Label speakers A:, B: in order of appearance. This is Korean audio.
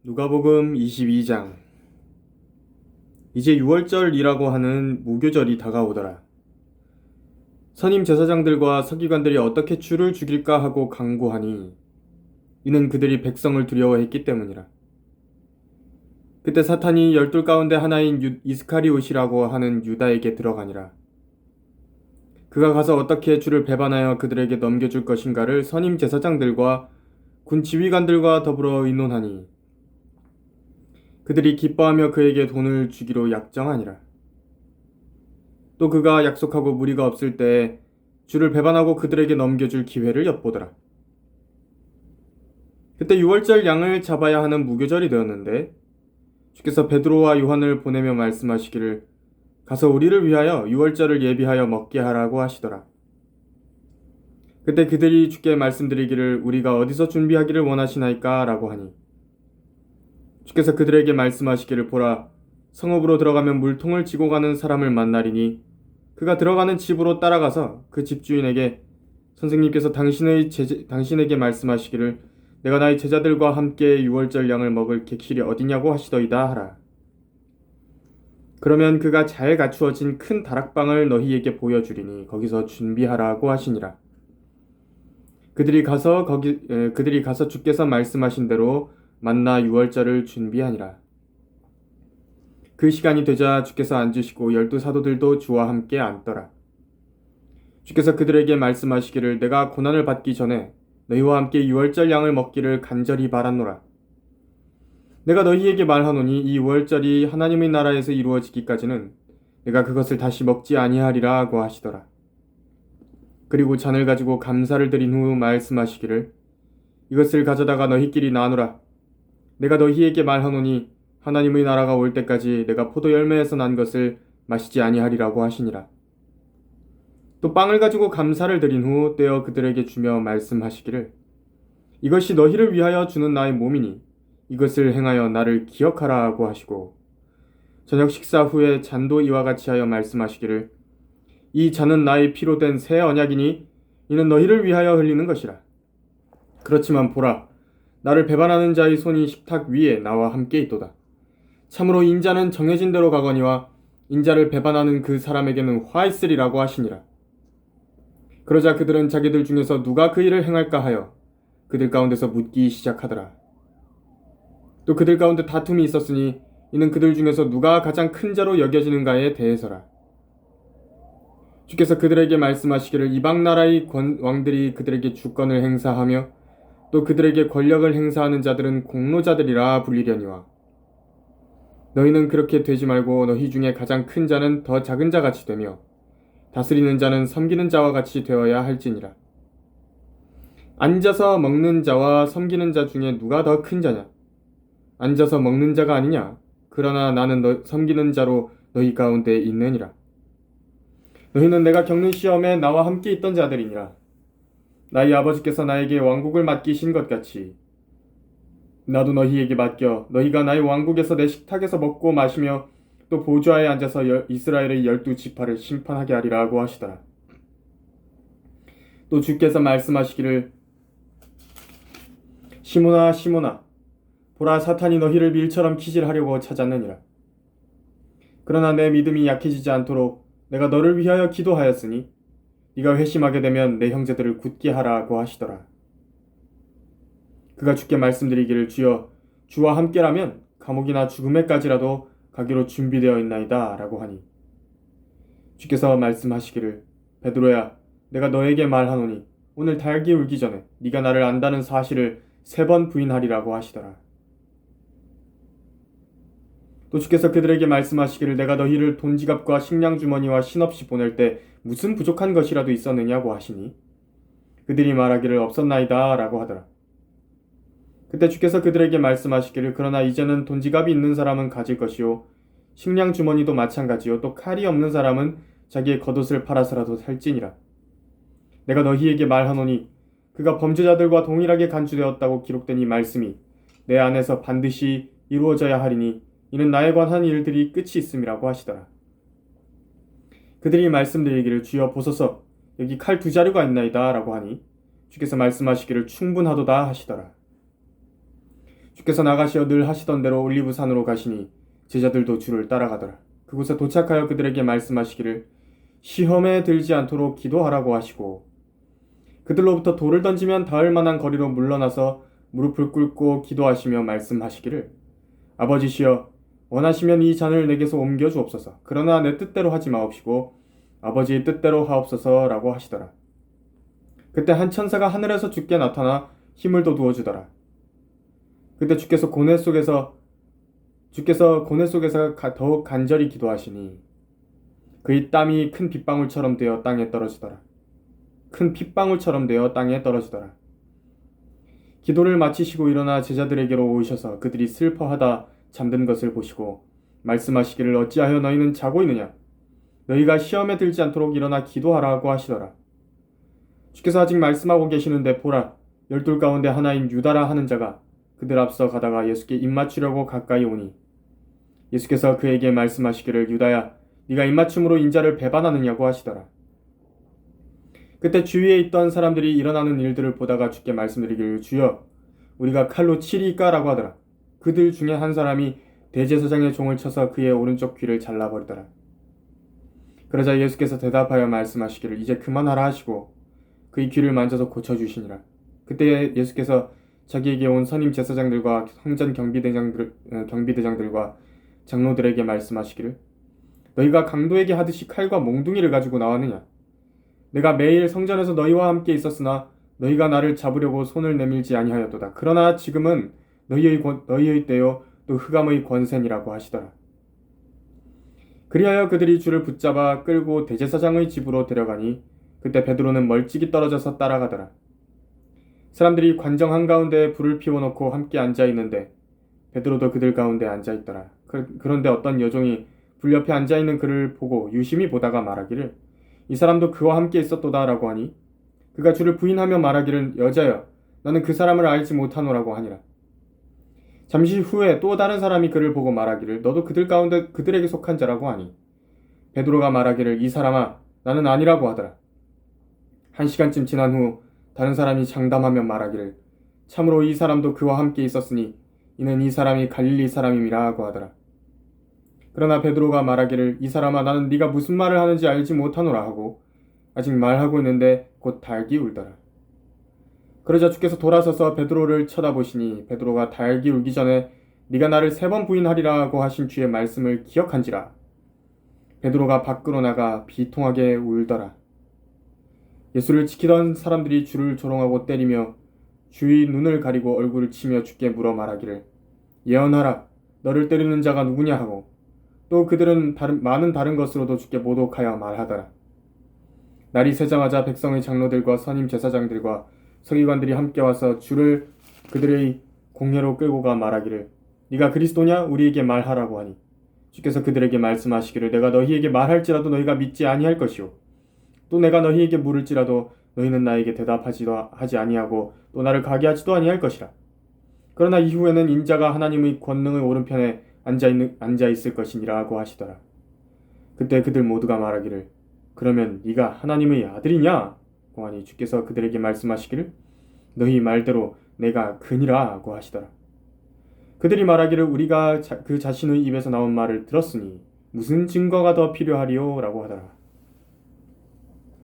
A: 누가복음 22장. 이제 유월절이라고 하는 무교절이 다가오더라. 선임 제사장들과 서기관들이 어떻게 주를 죽일까 하고 강구하니 이는 그들이 백성을 두려워했기 때문이라. 그때 사탄이 열둘 가운데 하나인 이스카리옷이라고 하는 유다에게 들어가니라. 그가 가서 어떻게 주를 배반하여 그들에게 넘겨줄 것인가를 선임 제사장들과 군 지휘관들과 더불어 의논하니 그들이 기뻐하며 그에게 돈을 주기로 약정하니라. 또 그가 약속하고 무리가 없을 때에 주를 배반하고 그들에게 넘겨줄 기회를 엿보더라. 그때 유월절 양을 잡아야 하는 무교절이 되었는데 주께서 베드로와 요한을 보내며 말씀하시기를 가서 우리를 위하여 유월절을 예비하여 먹게 하라고 하시더라. 그때 그들이 주께 말씀드리기를 우리가 어디서 준비하기를 원하시나이까 라고 하니 주께서 그들에게 말씀하시기를 보라 성읍으로 들어가면 물통을 지고 가는 사람을 만나리니 그가 들어가는 집으로 따라가서 그 집주인에게 선생님께서 당신에게 말씀하시기를 내가 나의 제자들과 함께 유월절 양을 먹을 객실이 어디냐고 하시더이다 하라. 그러면 그가 잘 갖추어진 큰 다락방을 너희에게 보여주리니 거기서 준비하라고 하시니라. 그들이 가서 주께서 말씀하신 대로 만나 유월절을 준비하니라. 그 시간이 되자 주께서 앉으시고 12사도들도 주와 함께 앉더라. 주께서 그들에게 말씀하시기를 내가 고난을 받기 전에 너희와 함께 유월절 양을 먹기를 간절히 바랐노라. 내가 너희에게 말하노니 이 유월절이 하나님의 나라에서 이루어지기까지는 내가 그것을 다시 먹지 아니하리라 하고 하시더라. 그리고 잔을 가지고 감사를 드린 후 말씀하시기를 이것을 가져다가 너희끼리 나누라. 내가 너희에게 말하노니 하나님의 나라가 올 때까지 내가 포도 열매에서 난 것을 마시지 아니하리라고 하시니라. 또 빵을 가지고 감사를 드린 후 떼어 그들에게 주며 말씀하시기를 이것이 너희를 위하여 주는 나의 몸이니 이것을 행하여 나를 기억하라 하고 하시고 저녁 식사 후에 잔도 이와 같이 하여 말씀하시기를 이 잔은 나의 피로 된 새 언약이니 이는 너희를 위하여 흘리는 것이라. 그렇지만 보라 나를 배반하는 자의 손이 식탁 위에 나와 함께 있도다. 참으로 인자는 정해진 대로 가거니와 인자를 배반하는 그 사람에게는 화 있으리라고 하시니라. 그러자 그들은 자기들 중에서 누가 그 일을 행할까 하여 그들 가운데서 묻기 시작하더라. 또 그들 가운데 다툼이 있었으니 이는 그들 중에서 누가 가장 큰 자로 여겨지는가에 대해서라. 주께서 그들에게 말씀하시기를 이방 나라의 왕들이 그들에게 주권을 행사하며 또 그들에게 권력을 행사하는 자들은 공로자들이라 불리려니와 너희는 그렇게 되지 말고 너희 중에 가장 큰 자는 더 작은 자 같이 되며 다스리는 자는 섬기는 자와 같이 되어야 할지니라. 앉아서 먹는 자와 섬기는 자 중에 누가 더 큰 자냐? 앉아서 먹는 자가 아니냐? 그러나 나는 섬기는 자로 너희 가운데 있느니라. 너희는 내가 겪는 시험에 나와 함께 있던 자들이니라. 나의 아버지께서 나에게 왕국을 맡기신 것 같이 나도 너희에게 맡겨 너희가 나의 왕국에서 내 식탁에서 먹고 마시며 또 보좌에 앉아서 이스라엘의 12지파를 심판하게 하리라 하고 하시더라. 또 주께서 말씀하시기를 시몬아 시몬아 보라 사탄이 너희를 밀처럼 키질하려고 찾았느니라. 그러나 내 믿음이 약해지지 않도록 내가 너를 위하여 기도하였으니 네가 회심하게 되면 내 형제들을 굳게 하라고 하시더라. 그가 주께 말씀드리기를 주여 주와 함께라면 감옥이나 죽음에까지라도 가기로 준비되어 있나이다 라고 하니 주께서 말씀하시기를 베드로야 내가 너에게 말하노니 오늘 닭이 울기 전에 네가 나를 안다는 사실을 3번 부인하리라고 하시더라. 또 주께서 그들에게 말씀하시기를 내가 너희를 돈지갑과 식량주머니와 신없이 보낼 때 무슨 부족한 것이라도 있었느냐고 하시니 그들이 말하기를 없었나이다 라고 하더라. 그때 주께서 그들에게 말씀하시기를 그러나 이제는 돈지갑이 있는 사람은 가질 것이요 식량 주머니도 마찬가지요 또 칼이 없는 사람은 자기의 겉옷을 팔아서라도 살지니라. 내가 너희에게 말하노니 그가 범죄자들과 동일하게 간주되었다고 기록된 이 말씀이 내 안에서 반드시 이루어져야 하리니 이는 나에 관한 일들이 끝이 있음이라고 하시더라. 그들이 말씀드리기를 주여 보소서 여기 칼 2자루가 있나이다 라고 하니 주께서 말씀하시기를 충분하도다 하시더라. 주께서 나가시어 늘 하시던 대로 올리브산으로 가시니 제자들도 주를 따라가더라. 그곳에 도착하여 그들에게 말씀하시기를 시험에 들지 않도록 기도하라고 하시고 그들로부터 돌을 던지면 닿을 만한 거리로 물러나서 무릎을 꿇고 기도하시며 말씀하시기를 아버지시여 원하시면 이 잔을 내게서 옮겨 주옵소서. 그러나 내 뜻대로 하지 마옵시고 아버지의 뜻대로 하옵소서라고 하시더라. 그때 한 천사가 하늘에서 주께 나타나 힘을 돋우어 주더라. 그때 주께서 고뇌 속에서 더욱 간절히 기도하시니 그의 땀이 큰 빗방울처럼 되어 땅에 떨어지더라. 기도를 마치시고 일어나 제자들에게로 오셔서 그들이 슬퍼하다 잠든 것을 보시고 말씀하시기를 어찌하여 너희는 자고 있느냐? 너희가 시험에 들지 않도록 일어나 기도하라고 하시더라. 주께서 아직 말씀하고 계시는데 보라, 12 가운데 하나인 유다라 하는 자가 그들 앞서 가다가 예수께 입맞추려고 가까이 오니 예수께서 그에게 말씀하시기를 유다야, 네가 입맞춤으로 인자를 배반하느냐고 하시더라. 그때 주위에 있던 사람들이 일어나는 일들을 보다가 주께 말씀드리기를 주여, 우리가 칼로 치리까? 라고 하더라. 그들 중에 한 사람이 대제사장의 종을 쳐서 그의 오른쪽 귀를 잘라버리더라. 그러자 예수께서 대답하여 말씀하시기를 이제 그만하라 하시고 그의 귀를 만져서 고쳐주시니라. 그때 예수께서 자기에게 온 선임 제사장들과 성전 경비대장들과 장로들에게 말씀하시기를 너희가 강도에게 하듯이 칼과 몽둥이를 가지고 나왔느냐? 내가 매일 성전에서 너희와 함께 있었으나 너희가 나를 잡으려고 손을 내밀지 아니하였도다. 그러나 지금은 너희의 때요 또 흑암의 권세니라고 하시더라. 그리하여 그들이 주를 붙잡아 끌고 대제사장의 집으로 데려가니 그때 베드로는 멀찍이 떨어져서 따라가더라. 사람들이 관정 한가운데에 불을 피워놓고 함께 앉아있는데 베드로도 그들 가운데 앉아있더라. 그런데 어떤 여종이 불 옆에 앉아있는 그를 보고 유심히 보다가 말하기를 이 사람도 그와 함께 있었도다 라고 하니 그가 주를 부인하며 말하기를 여자여 나는 그 사람을 알지 못하노라고 하니라. 잠시 후에 또 다른 사람이 그를 보고 말하기를 너도 그들 가운데 그들에게 속한 자라고 하니 베드로가 말하기를 이 사람아 나는 아니라고 하더라. 1시간쯤 지난 후 다른 사람이 장담하며 말하기를 참으로 이 사람도 그와 함께 있었으니 이는 이 사람이 갈릴리 사람임이라고 하더라. 그러나 베드로가 말하기를 이 사람아 나는 네가 무슨 말을 하는지 알지 못하노라 하고 아직 말하고 있는데 곧 달기 울더라. 그러자 주께서 돌아서서 베드로를 쳐다보시니 베드로가 달기 울기 전에 네가 나를 3번 부인하리라고 하신 주의 말씀을 기억한지라. 베드로가 밖으로 나가 비통하게 울더라. 예수를 지키던 사람들이 주를 조롱하고 때리며 주의 눈을 가리고 얼굴을 치며 주께 물어 말하기를 예언하라 너를 때리는 자가 누구냐 하고 또 그들은 많은 다른 것으로도 주께 모독하여 말하더라. 날이 새자마자 백성의 장로들과 선임 제사장들과 서기관들이 함께 와서 주를 그들의 공회로 끌고 가 말하기를 네가 그리스도냐 우리에게 말하라고 하니 주께서 그들에게 말씀하시기를 내가 너희에게 말할지라도 너희가 믿지 아니할 것이요 또 내가 너희에게 물을지라도 너희는 나에게 대답하지도 하지 아니하고 또 나를 가게 하지도 아니할 것이라. 그러나 이후에는 인자가 하나님의 권능의 오른편에 앉아있을 것이니라고 하시더라. 그때 그들 모두가 말하기를 그러면 네가 하나님의 아들이냐? 하니 주께서 그들에게 말씀하시기를 너희 말대로 내가 그니라고 하시더라. 그들이 말하기를 우리가 그 자신의 입에서 나온 말을 들었으니 무슨 증거가 더 필요하리요? 라고 하더라.